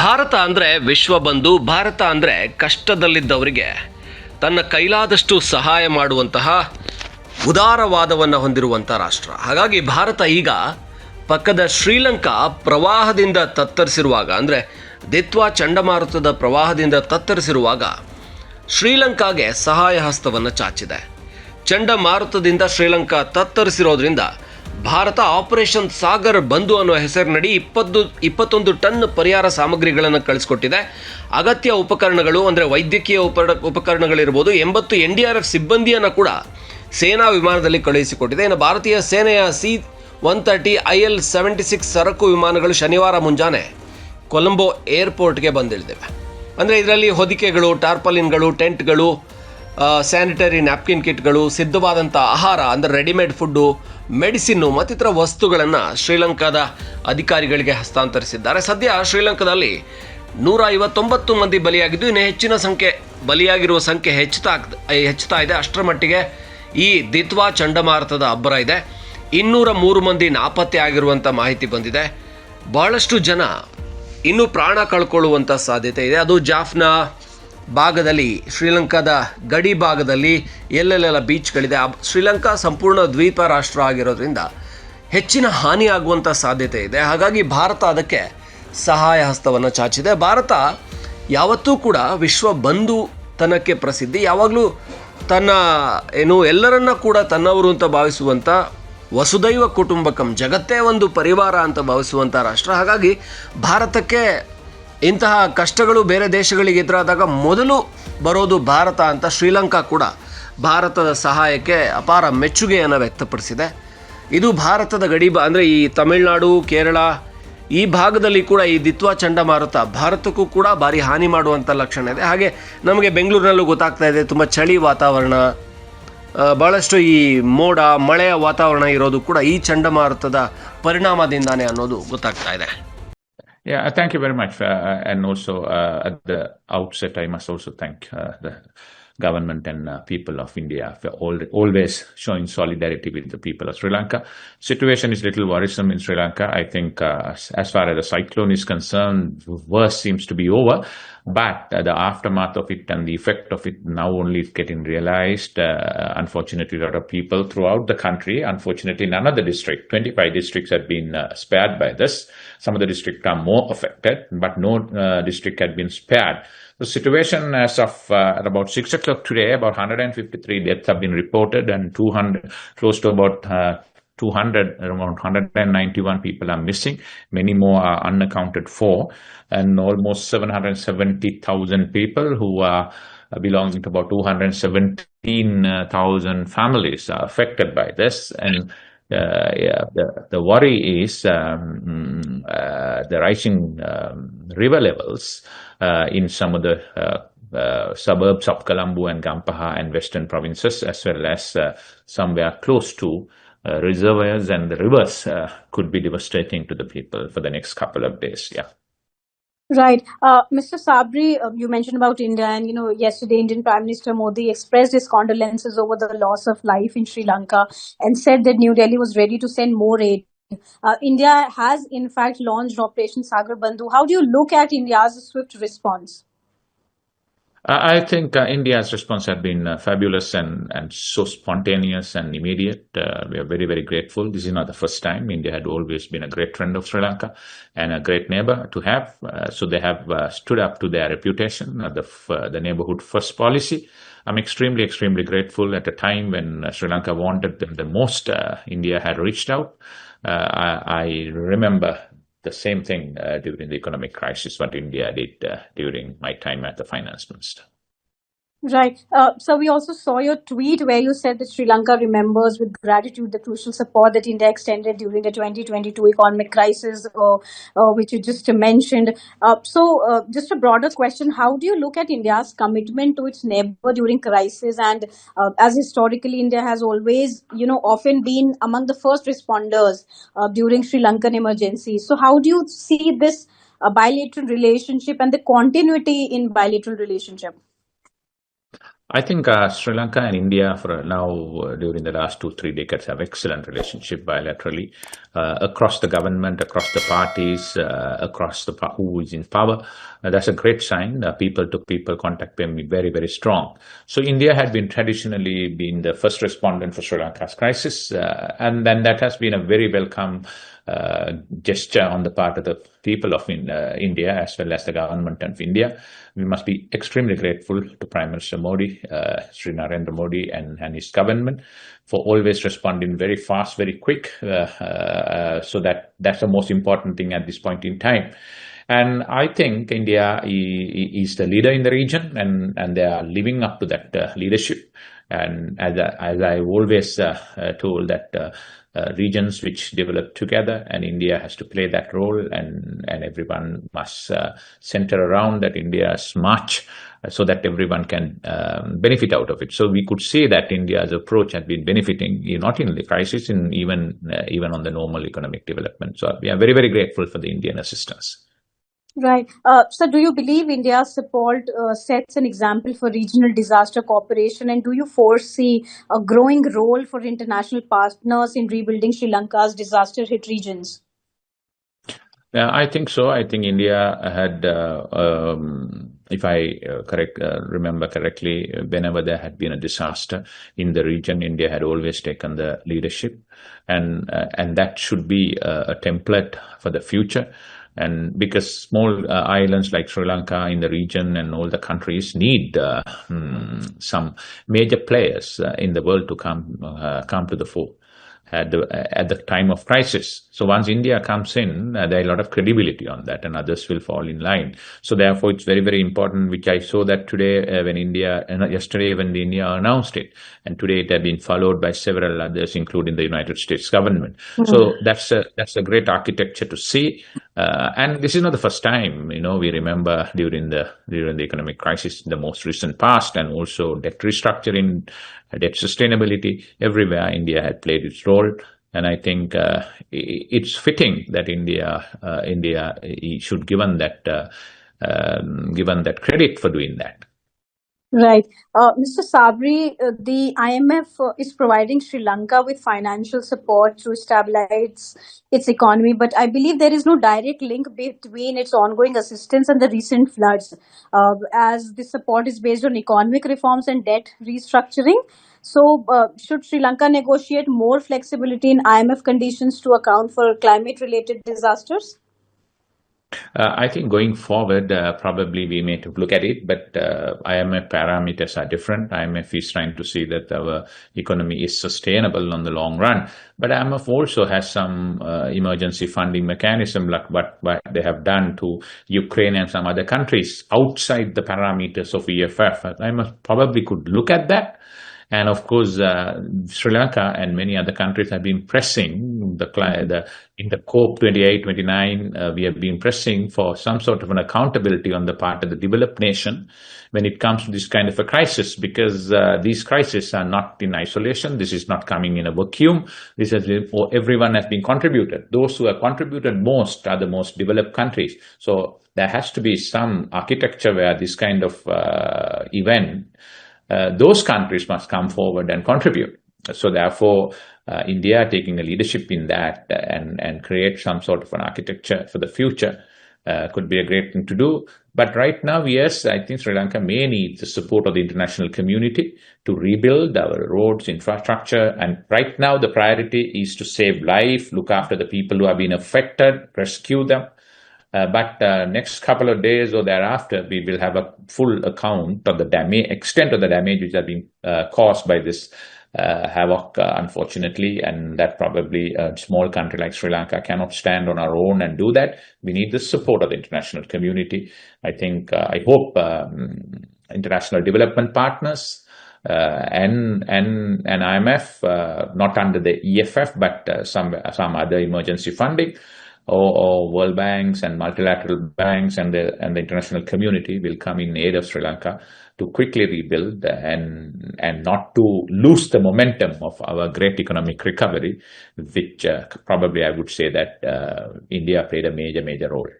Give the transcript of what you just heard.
ಭಾರತ ಅಂದರೆ ವಿಶ್ವಬಂಧು. ಭಾರತ ಅಂದರೆ ಕಷ್ಟದಲ್ಲಿದ್ದವರಿಗೆ ತನ್ನ ಕೈಲಾದಷ್ಟು ಸಹಾಯ ಮಾಡುವಂತಹ ಉದಾರವಾದವನ್ನು ಹೊಂದಿರುವಂಥ ರಾಷ್ಟ್ರ. ಹಾಗಾಗಿ ಭಾರತ ಈಗ ಪಕ್ಕದ ಶ್ರೀಲಂಕಾ ಪ್ರವಾಹದಿಂದ ತತ್ತರಿಸಿರುವಾಗ, ಅಂದರೆ ದಿತ್ವಾ ಚಂಡಮಾರುತದ ಪ್ರವಾಹದಿಂದ ತತ್ತರಿಸಿರುವಾಗ ಶ್ರೀಲಂಕಾಗೆ ಸಹಾಯ ಹಸ್ತವನ್ನು ಚಾಚಿದೆ. ಚಂಡಮಾರುತದಿಂದ ಶ್ರೀಲಂಕಾ ತತ್ತರಿಸಿರೋದ್ರಿಂದ ಭಾರತ ಆಪರೇಷನ್ ಸಾಗರ್ ಬಂಧು ಅನ್ನೋ ಹೆಸರಿನಡಿ 21 ಟನ್ ಪರಿಹಾರ ಸಾಮಗ್ರಿಗಳನ್ನು ಕಳಿಸ್ಕೊಟ್ಟಿದೆ. ಅಗತ್ಯ ಉಪಕರಣಗಳು ಅಂದರೆ ವೈದ್ಯಕೀಯ ಉಪಕರಣಗಳಿರ್ಬೋದು, 80 NDRF ಸಿಬ್ಬಂದಿಯನ್ನು ಕೂಡ ಸೇನಾ ವಿಮಾನದಲ್ಲಿ ಕಳುಹಿಸಿಕೊಟ್ಟಿದೆ. ಇನ್ನು ಭಾರತೀಯ ಸೇನೆಯ C-130 IL-76 ಸರಕು ವಿಮಾನಗಳು ಶನಿವಾರ ಮುಂಜಾನೆ ಕೊಲಂಬೋ ಏರ್ಪೋರ್ಟ್ಗೆ ಬಂದಿಳಿದಿವೆ. ಅಂದರೆ ಇದರಲ್ಲಿ ಹೊದಿಕೆಗಳು, ಟಾರ್ಪಲಿನ್ಗಳು, ಟೆಂಟ್ಗಳು, ಸ್ಯಾನಿಟರಿ ನ್ಯಾಪ್ಕಿನ್ ಕಿಟ್ಗಳು, ಸಿದ್ಧವಾದಂಥ ಆಹಾರ ಅಂದರೆ ರೆಡಿಮೇಡ್ ಫುಡ್ಡು, ಮೆಡಿಸಿನ್ನು ಮತ್ತಿತರ ವಸ್ತುಗಳನ್ನು ಶ್ರೀಲಂಕಾದ ಅಧಿಕಾರಿಗಳಿಗೆ ಹಸ್ತಾಂತರಿಸಿದ್ದಾರೆ. ಸದ್ಯ ಶ್ರೀಲಂಕಾದಲ್ಲಿ 159 ಮಂದಿ ಬಲಿಯಾಗಿದ್ದು, ಇನ್ನು ಹೆಚ್ಚಿನ ಬಲಿಯಾಗಿರುವ ಸಂಖ್ಯೆ ಹೆಚ್ಚುತ್ತಾ ಇದೆ. ಅಷ್ಟರ ಮಟ್ಟಿಗೆ ಈ ದಿತ್ವಾ ಚಂಡಮಾರುತದ ಅಬ್ಬರ ಇದೆ. 203 ಮಂದಿ ನಾಪತ್ತೆ ಆಗಿರುವಂಥ ಮಾಹಿತಿ ಬಂದಿದೆ. ಬಹಳಷ್ಟು ಜನ ಇನ್ನೂ ಪ್ರಾಣ ಕಳ್ಕೊಳ್ಳುವಂಥ ಸಾಧ್ಯತೆ ಇದೆ. ಅದು ಜಾಫ್ನಾ ಭಾಗದಲ್ಲಿ, ಶ್ರೀಲಂಕಾದ ಗಡಿ ಭಾಗದಲ್ಲಿ ಎಲ್ಲೆಲ್ಲೆಲ್ಲ ಬೀಚ್ಗಳಿದೆ. ಶ್ರೀಲಂಕಾ ಸಂಪೂರ್ಣ ದ್ವೀಪ ರಾಷ್ಟ್ರ ಆಗಿರೋದ್ರಿಂದ ಹೆಚ್ಚಿನ ಹಾನಿ ಆಗುವಂಥ ಸಾಧ್ಯತೆ ಇದೆ. ಹಾಗಾಗಿ ಭಾರತ ಅದಕ್ಕೆ ಸಹಾಯ ಹಸ್ತವನ್ನು ಚಾಚಿದೆ. ಭಾರತ ಯಾವತ್ತೂ ಕೂಡ ವಿಶ್ವ ಬಂಧುತನಕ್ಕೆ ಪ್ರಸಿದ್ಧಿ. ಯಾವಾಗಲೂ ತನ್ನ ಎಲ್ಲರನ್ನ ಕೂಡ ತನ್ನವರು ಅಂತ ಭಾವಿಸುವಂಥ ವಸುದೈವ ಕುಟುಂಬಕಂ, ಜಗತ್ತೇ ಒಂದು ಪರಿವಾರ ಅಂತ ಭಾವಿಸುವಂಥ ರಾಷ್ಟ್ರ. ಹಾಗಾಗಿ ಭಾರತಕ್ಕೆ ಇಂತಹ ಕಷ್ಟಗಳು ಬೇರೆ ದೇಶಗಳಿಗೆ ಎದುರಾದಾಗ ಮೊದಲು ಬರೋದು ಭಾರತ ಅಂತ ಶ್ರೀಲಂಕಾ ಕೂಡ ಭಾರತದ ಸಹಾಯಕ್ಕೆ ಅಪಾರ ಮೆಚ್ಚುಗೆಯನ್ನು ವ್ಯಕ್ತಪಡಿಸಿದೆ. ಇದು ಭಾರತದ ಅಂದರೆ ಈ ತಮಿಳುನಾಡು, ಕೇರಳ ಈ ಭಾಗದಲ್ಲಿ ಕೂಡ ಈ ದಿತ್ವಾ ಚಂಡಮಾರುತ ಭಾರತಕ್ಕೂ ಕೂಡ ಭಾರಿ ಹಾನಿ ಮಾಡುವಂಥ ಲಕ್ಷಣ ಇದೆ. ಹಾಗೆ ನಮಗೆ ಬೆಂಗಳೂರಿನಲ್ಲೂ ಗೊತ್ತಾಗ್ತಾ ಇದೆ, ತುಂಬ ಚಳಿ ವಾತಾವರಣ, ಭಾಳಷ್ಟು ಈ ಮೋಡ ಮಳೆಯ ವಾತಾವರಣ ಇರೋದು ಕೂಡ ಈ ಚಂಡಮಾರುತದ ಪರಿಣಾಮದಿಂದಾನೇ ಅನ್ನೋದು ಗೊತ್ತಾಗ್ತಾ ಇದೆ. Yeah, thank you very much. And also at the outset, I must also thank the government and people of India for always showing solidarity with the people of Sri Lanka. Situation is a little worrisome in Sri Lanka. I think as far as the cyclone is concerned, worst seems to be over. But the aftermath of it and the effect of it now only is getting realized. Unfortunately, a lot of people throughout the country, unfortunately none of the districts, 25 districts have been spared by this. Some of the districts are more affected, but no district had been spared. The situation as of at about 6 o'clock today, about 153 deaths have been reported, and 200, close to about 200, around 191 people are missing. Many more are unaccounted for, and almost 770,000 people who are belonging to about 217,000 families are affected by this. And the worry is the rising river levels in some of the suburbs of Colombo and Gampaha and western provinces, as well as somewhere close to reservoirs and the rivers could be devastating to the people for the next couple of days. Yeah. Right. Mr. Sabri, you mentioned about India, and yesterday Indian Prime Minister Modi expressed his condolences over the loss of life in Sri Lanka and said that New Delhi was ready to send more aid. India has in fact launched Operation Sagar Bandhu. How do you look at India's swift response? I think India's response has been fabulous and so spontaneous and immediate. We are very, very grateful. This is not the first time. India had always been a great friend of Sri Lanka and a great neighbor to have. So they have stood up to their reputation, the neighborhood first policy. I'm extremely, extremely grateful. At a time when Sri Lanka wanted them the most, India had reached out. I remember the same thing during the economic crisis, what India did during my time as the finance minister. Right. So we also saw your tweet where you said that Sri Lanka remembers with gratitude the crucial support that India extended during the 2022 economic crisis, which you just mentioned. So just a broader question, how do you look at India's commitment to its neighbor during crisis? And as historically, India has always, often been among the first responders during Sri Lankan emergencies. So how do you see this bilateral relationship and the continuity in bilateral relationship? I think Sri Lanka and India for now during the last 2-3 decades have excellent relationship bilaterally across the government, across the parties, across the who is in power. That's a great sign. People to people contact can be very, very strong. So India had been traditionally been the first respondent for Sri Lanka's crisis, and then that has been a very welcome gesture on the part of the people of India as well as the government of India. We must be extremely grateful to Prime Minister Modi, Sri Narendra Modi and his government for always responding very fast, very quick. So that's the most important thing at this point in time. And I think India is the leader in the region, and they are living up to that leadership. And as I always told that regions which develop together, and India has to play that role, and everyone must center around that India's march so that everyone can benefit out of it. So we could say that India's approach has been benefiting not in the crisis, in even on the normal economic development. So we are very, very grateful for the Indian assistance. Right. So do you believe India's support sets an example for regional disaster cooperation, and do you foresee a growing role for international partners in rebuilding Sri Lanka's disaster-hit regions? I think so. I think India had, if I remember correctly, whenever there had been a disaster in the region, India had always taken the leadership, and that should be a template for the future. And because small islands like Sri Lanka in the region and all the countries need some major players in the world to come to the fore at the time of crisis. So once India comes in, there are a lot of credibility on that, and others will fall in line. So therefore, it's very, very important, which I saw that today yesterday when India announced it, and today it had been followed by several others, including the United States government. Mm-hmm. So that's a great architecture to see. And this is not the first time. We remember during the economic crisis in the most recent past, and also debt restructuring, debt sustainability, everywhere India had played its role. And I think it's fitting that India should given that credit for doing that. Right. Mr. Sabri, the IMF is providing Sri Lanka with financial support to stabilize its economy, but I believe there is no direct link between its ongoing assistance and the recent floods, as the support is based on economic reforms and debt restructuring. So, should Sri Lanka negotiate more flexibility in IMF conditions to account for climate-related disasters? I think going forward, probably we may have to look at it, but IMF parameters are different. IMF is trying to see that our economy is sustainable on the long run. But IMF also has some emergency funding mechanism, like what they have done to Ukraine and some other countries outside the parameters of EFF. IMF probably could look at that. And of course, Sri Lanka and many other countries have been pressing in the COP 28, 29, we have been pressing for some sort of an accountability on the part of the developed nation when it comes to this kind of a crisis, because these crises are not in isolation. This is not coming in a vacuum. This has been, everyone has been contributed. Those who have contributed most are the most developed countries. So there has to be some architecture where this kind of event, those countries must come forward and contribute. So therefore, India taking a leadership in that and create some sort of an architecture for the future could be a great thing to do. But right now, yes, I think Sri Lanka may need the support of the international community to rebuild our roads, infrastructure. And right now, the priority is to save life, look after the people who have been affected, rescue them. But next couple of days or thereafter, we will have a full account of the extent of the damage which has been caused by this havoc, unfortunately, and that probably a small country like Sri Lanka cannot stand on our own and do that. We need the support of the international community. I think, I hope international development partners and IMF, not under the EFF, but some other emergency funding, or World Banks and multilateral banks and the international community will come in aid of Sri Lanka to quickly rebuild and not to lose the momentum of our great economic recovery, which probably I would say that India played a major role.